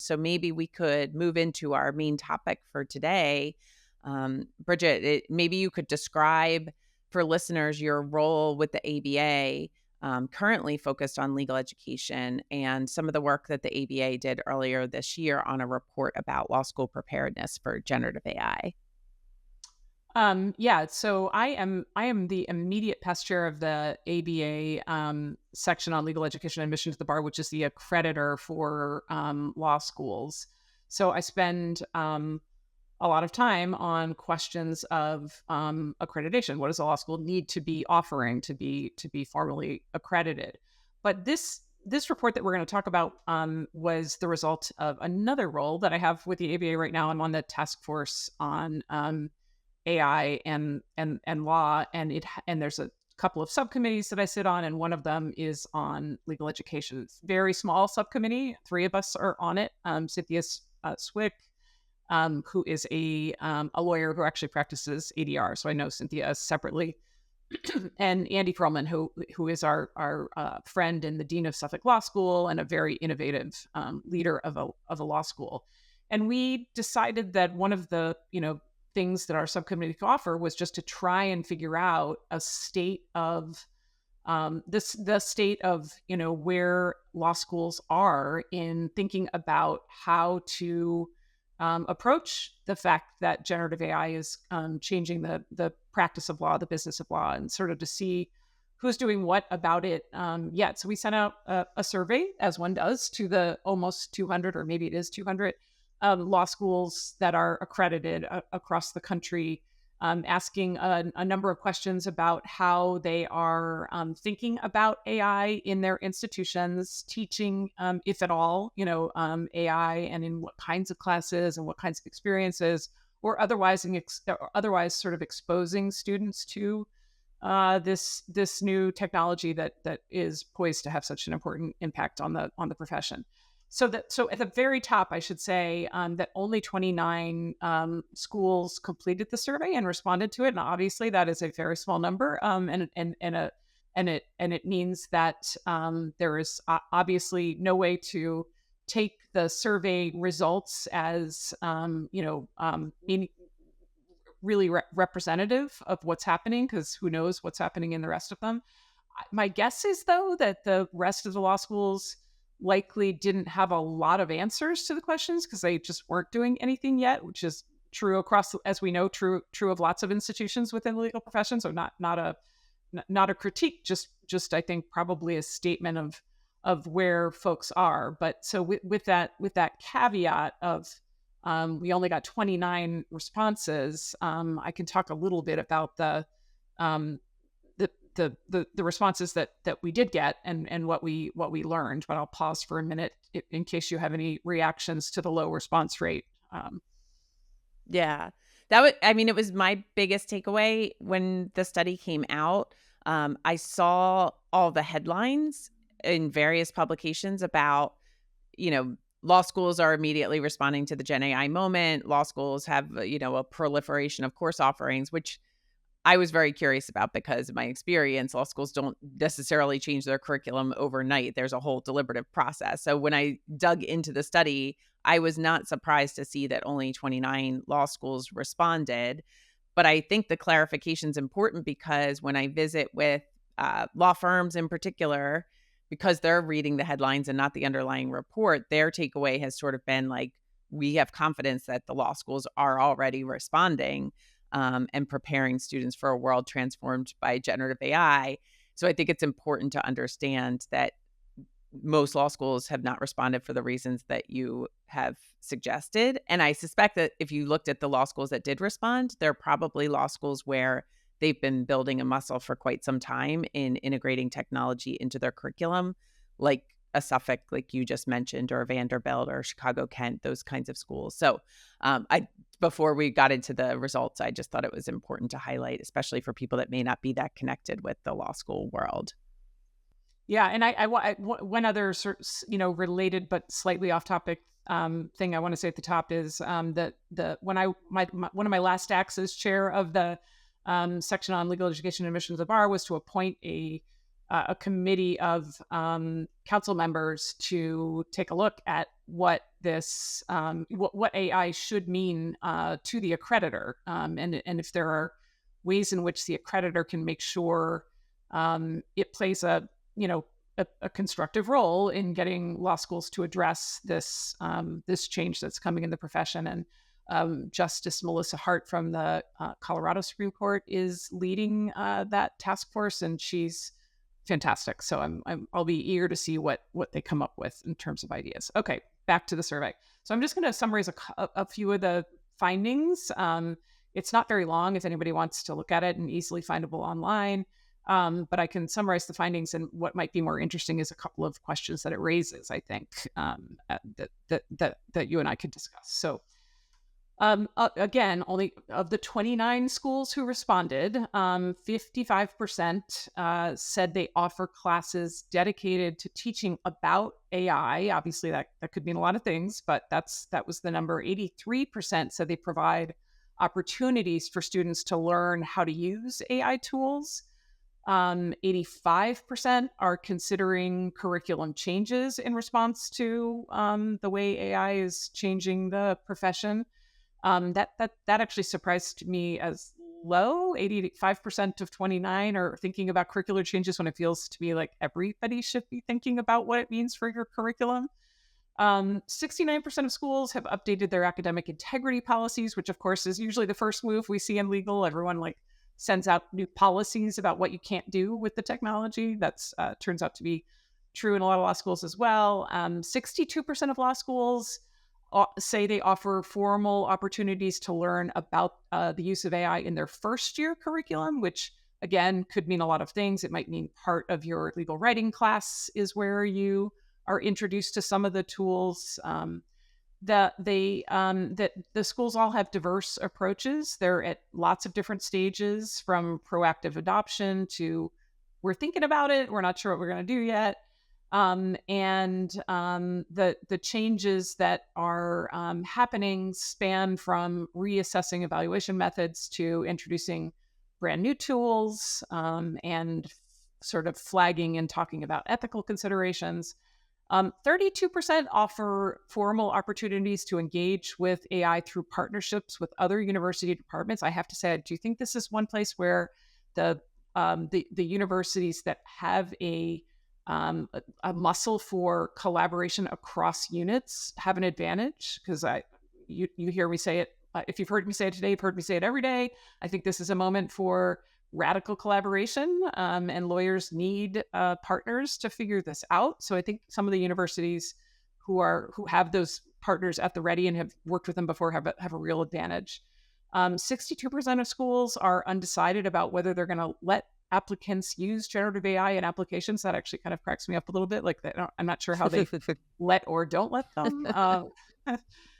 So maybe we could move into our main topic for today. Bridget, maybe you could describe for listeners your role with the ABA, currently focused on legal education, and some of the work that the ABA did earlier this year on a report about law school preparedness for generative AI. Yeah, so I am the immediate past chair of the ABA section on legal education and admission to the bar, which is the accreditor for law schools. So I spend a lot of time on questions of accreditation. What does a law school need to be offering to be formally accredited? But this report that we're going to talk about was the result of another role that I have with the ABA right now. I'm on the task force on AI and law, and there's a couple of subcommittees that I sit on, and one of them is on legal education. It's a very small subcommittee. Three of us are on it. Cynthia Swick, who is a lawyer who actually practices ADR, so I know Cynthia separately, and Andy Perlman, who is our friend and the dean of Suffolk Law School and a very innovative leader of a law school. And we decided that one of the things that our subcommittee could offer was just to try and figure out a state of the state of where law schools are in thinking about how to approach the fact that generative AI is changing the practice of law, the business of law, and sort of to see who's doing what about it yet. So we sent out a survey, as one does, to the almost 200, or maybe it is 200, law schools that are accredited across the country, asking a number of questions about how they are thinking about AI in their institutions, teaching, if at all, AI, and in what kinds of classes and what kinds of experiences, or otherwise sort of exposing students to this new technology that is poised to have such an important impact on the profession. So at the very top, I should say that only 29 schools completed the survey and responded to it, and obviously that is a very small number, and it means that there is obviously no way to take the survey results as really representative of what's happening, because who knows what's happening in the rest of them. My guess is, though, that the rest of the law schools likely didn't have a lot of answers to the questions because they just weren't doing anything yet, which is true across, as we know, true of lots of institutions within the legal profession. So not a critique, just I think probably a statement of where folks are. But so with that caveat of we only got 29 responses, I can talk a little bit about um, the responses that we did get and what we learned. But I'll pause for a minute in case you have any reactions to the low response rate. Yeah. It was my biggest takeaway when the study came out. I saw all the headlines in various publications about, law schools are immediately responding to the Gen AI moment. Law schools have, a proliferation of course offerings, which I was very curious about because in my experience, law schools don't necessarily change their curriculum overnight. There's a whole deliberative process. So when I dug into the study, I was not surprised to see that only 29 law schools responded. But I think the clarification is important because when I visit with law firms in particular, because they're reading the headlines and not the underlying report, their takeaway has sort of been like, we have confidence that the law schools are already responding and preparing students for a world transformed by generative AI. So I think it's important to understand that most law schools have not responded for the reasons that you have suggested. And I suspect that if you looked at the law schools that did respond, they're probably law schools where they've been building a muscle for quite some time in integrating technology into their curriculum, like a Suffolk, like you just mentioned, or Vanderbilt or Chicago, Kent, those kinds of schools. So before we got into the results, I just thought it was important to highlight, especially for people that may not be that connected with the law school world. Yeah, and one other related but slightly off topic thing I want to say at the top is that one of my last acts as chair of the section on legal education and admission to the bar was to appoint a a committee of council members to take a look at what AI should mean to the accreditor, and if there are ways in which the accreditor can make sure it plays a constructive role in getting law schools to address this change that's coming in the profession. And Justice Melissa Hart from the Colorado Supreme Court is leading that task force, and she's fantastic. So I'll be eager to see what they come up with in terms of ideas. Okay, back to the survey. So I'm just going to summarize a few of the findings. It's not very long if anybody wants to look at it, and easily findable online. But I can summarize the findings, and what might be more interesting is a couple of questions that it raises, I think, that you and I could discuss. So again, only of the 29 schools who responded, 55% said they offer classes dedicated to teaching about AI. Obviously, that could mean a lot of things, but that was the number. 83% said they provide opportunities for students to learn how to use AI tools. 85% are considering curriculum changes in response to the way AI is changing the profession. That actually surprised me as low. 85% of 29 are thinking about curricular changes, when it feels to me like everybody should be thinking about what it means for your curriculum. 69% of schools have updated their academic integrity policies, which of course is usually the first move we see in legal. Everyone sends out new policies about what you can't do with the technology. That's turns out to be true in a lot of law schools as well. 62% of law schools say they offer formal opportunities to learn about the use of AI in their first year curriculum, which again could mean a lot of things. It might mean part of your legal writing class is where you are introduced to some of the tools. That the schools all have diverse approaches. They're at lots of different stages, from proactive adoption to we're thinking about it, we're not sure what we're going to do yet. The changes that are happening span from reassessing evaluation methods to introducing brand new tools, and sort of flagging and talking about ethical considerations. 32% offer formal opportunities to engage with AI through partnerships with other university departments. I have to say, I do think this is one place where the universities that have a muscle for collaboration across units have an advantage, because you hear me say it. If you've heard me say it today, you've heard me say it every day. I think this is a moment for radical collaboration, and lawyers need partners to figure this out. So I think some of the universities who have those partners at the ready and have worked with them before have a real advantage. 62% of schools are undecided about whether they're going to let applicants use generative AI in applications. That actually kind of cracks me up a little bit. I'm not sure how they let or don't let them.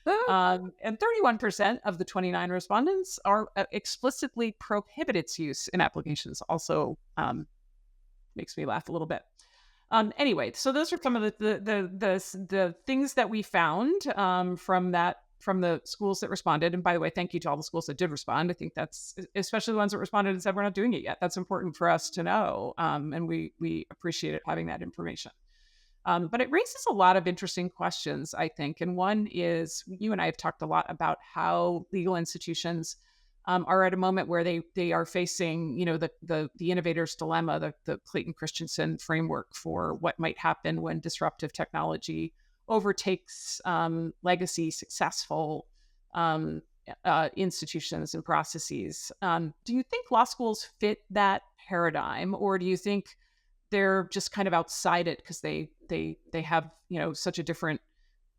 And 31% of the 29 respondents are explicitly prohibit its use in applications. Also makes me laugh a little bit. Anyway, so those are some of the things that we found from the schools that responded. And by the way, thank you to all the schools that did respond. I think that's, especially the ones that responded and said we're not doing it yet. That's important for us to know, and we appreciated having that information. But it raises a lot of interesting questions, I think. And one is, you and I have talked a lot about how legal institutions are at a moment where they are facing, the innovator's dilemma, the Clayton Christensen framework for what might happen when disruptive technology overtakes legacy successful institutions and processes. Do you think law schools fit that paradigm, or do you think they're just kind of outside it because they have such a different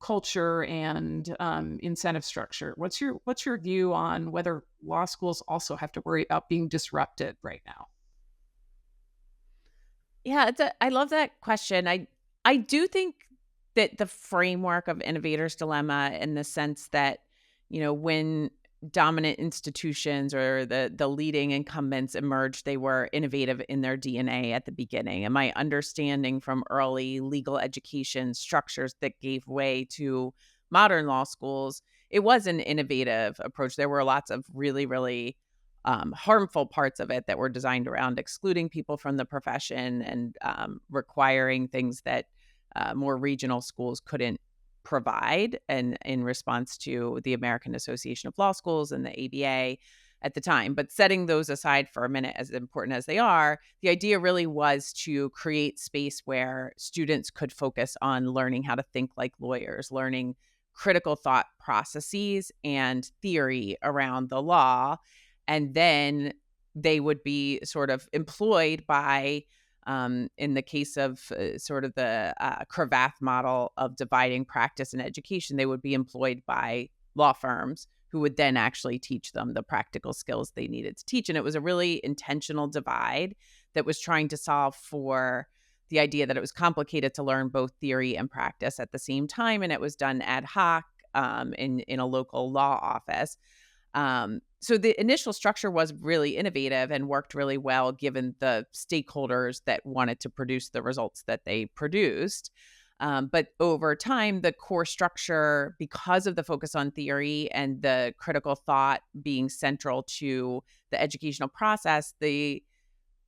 culture and incentive structure? What's your view on whether law schools also have to worry about being disrupted right now? Yeah, I love that question. I do think that the framework of innovator's dilemma, in the sense that, when dominant institutions or the leading incumbents emerged, they were innovative in their DNA at the beginning. And my understanding from early legal education structures that gave way to modern law schools, it was an innovative approach. There were lots of really, really harmful parts of it that were designed around excluding people from the profession and requiring things that more regional schools couldn't provide, and in response to the American Association of Law Schools and the ABA at the time. But setting those aside for a minute, as important as they are, the idea really was to create space where students could focus on learning how to think like lawyers, learning critical thought processes and theory around the law. And then they would be sort of employed by, in the case of sort of the Cravath model of dividing practice and education, they would be employed by law firms who would then actually teach them the practical skills they needed to teach. And it was a really intentional divide that was trying to solve for the idea that it was complicated to learn both theory and practice at the same time. And it was done ad hoc in a local law office. So the initial structure was really innovative and worked really well given the stakeholders that wanted to produce the results that they produced. But over time, the core structure, because of the focus on theory and the critical thought being central to the educational process, the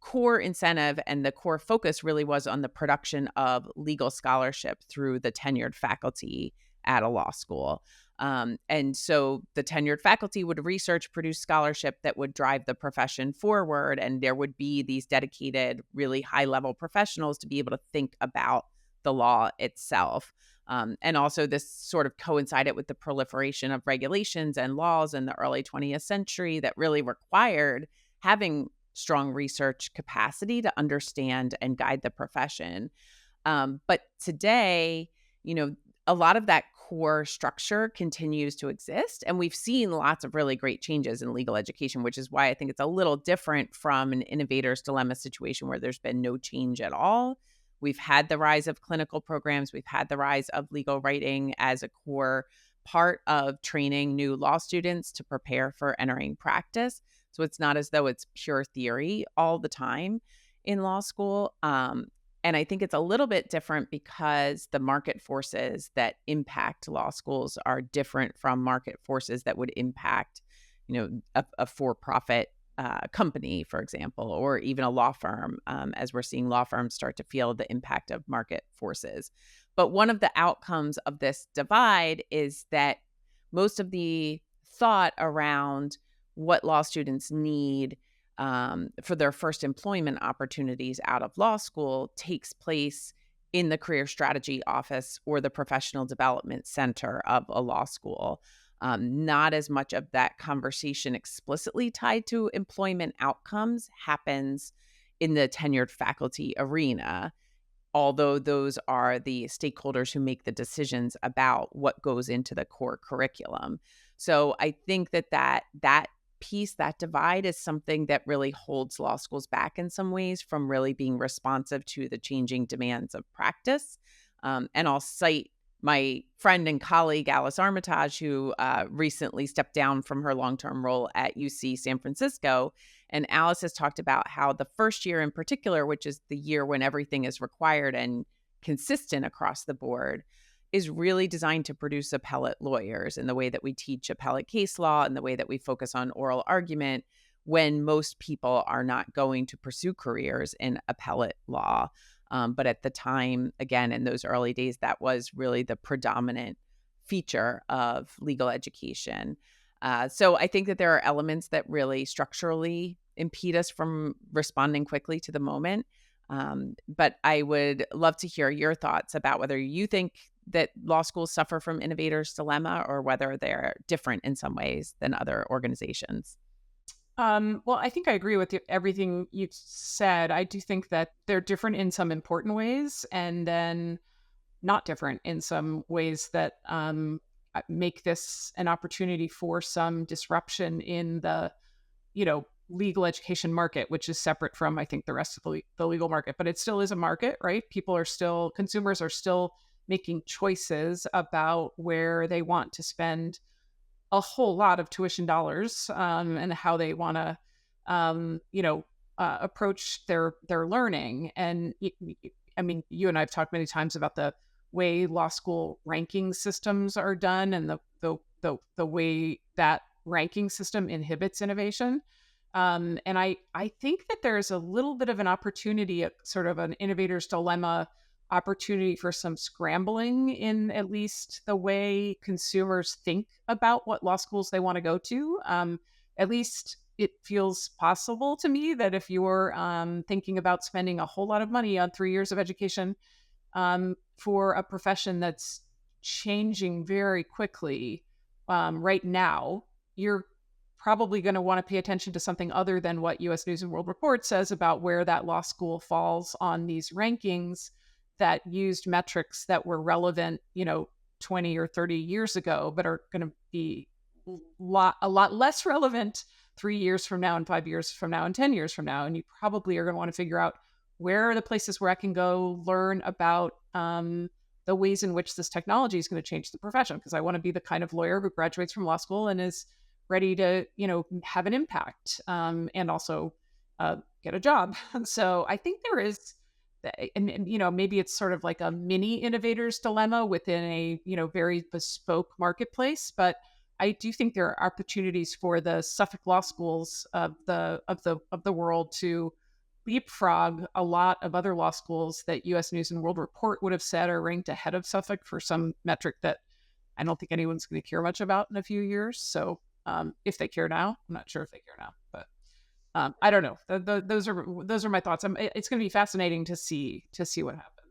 core incentive and the core focus really was on the production of legal scholarship through the tenured faculty at a law school. And so the tenured faculty would research, produce scholarship that would drive the profession forward. And there would be these dedicated, really high level professionals to be able to think about the law itself. And also, this sort of coincided with the proliferation of regulations and laws in the early 20th century that really required having strong research capacity to understand and guide the profession. But today, a lot of that core structure continues to exist. And we've seen lots of really great changes in legal education, which is why I think it's a little different from an innovator's dilemma situation where there's been no change at all. We've had the rise of clinical programs. We've had the rise of legal writing as a core part of training new law students to prepare for entering practice. So it's not as though it's pure theory all the time in law school. And I think it's a little bit different because the market forces that impact law schools are different from market forces that would impact, a for-profit company, for example, or even a law firm, as we're seeing law firms start to feel the impact of market forces. But one of the outcomes of this divide is that most of the thought around what law students need for their first employment opportunities out of law school takes place in the career strategy office or the professional development center of a law school. Not as much of that conversation explicitly tied to employment outcomes happens in the tenured faculty arena, although those are the stakeholders who make the decisions about what goes into the core curriculum. So I think that piece, that divide, is something that really holds law schools back in some ways from really being responsive to the changing demands of practice. And I'll cite my friend and colleague, Alice Armitage, who recently stepped down from her long-term role at UC San Francisco. And Alice has talked about how the first year in particular, which is the year when everything is required and consistent across the board, is really designed to produce appellate lawyers in the way that we teach appellate case law and the way that we focus on oral argument when most people are not going to pursue careers in appellate law. But at the time, again, in those early days, that was really the predominant feature of legal education. So I think that there are elements that really structurally impede us from responding quickly to the moment. But I would love to hear your thoughts about whether you think that law schools suffer from innovator's dilemma or whether they're different in some ways than other organizations. Well, I think I agree with everything you've said. I do think that they're different in some important ways and then not different in some ways that make this an opportunity for some disruption in the, legal education market, which is separate from, I think, the rest of the legal market. But it still is a market, right? Consumers are still making choices about where they want to spend a whole lot of tuition dollars and how they want to, approach their learning. And I mean, you and I have talked many times about the way law school ranking systems are done and the way that ranking system inhibits innovation. And I think that there's a little bit of an opportunity, sort of an innovator's dilemma opportunity for some scrambling in at least the way consumers think about what law schools they want to go to. At least it feels possible to me that if you're thinking about spending a whole lot of money on 3 years of education for a profession that's changing very quickly right now, you're probably going to want to pay attention to something other than what US News and World Report says about where that law school falls on these rankings that used metrics that were relevant, 20 or 30 years ago, but are going to be a lot less relevant 3 years from now and 5 years from now and 10 years from now. And you probably are going to want to figure out where are the places where I can go learn about the ways in which this technology is going to change the profession. Because I want to be the kind of lawyer who graduates from law school and is ready to, have an impact and also get a job. So I think there is, and maybe it's sort of like a mini innovator's dilemma within a very bespoke marketplace, but I do think there are opportunities for the Suffolk law schools of the world to leapfrog a lot of other law schools that US News and World Report would have said are ranked ahead of Suffolk for some metric that I don't think anyone's going to care much about in a few years. So if they care now, I'm not sure if they care now, but I don't know. Those are my thoughts. It's going to be fascinating to see what happens.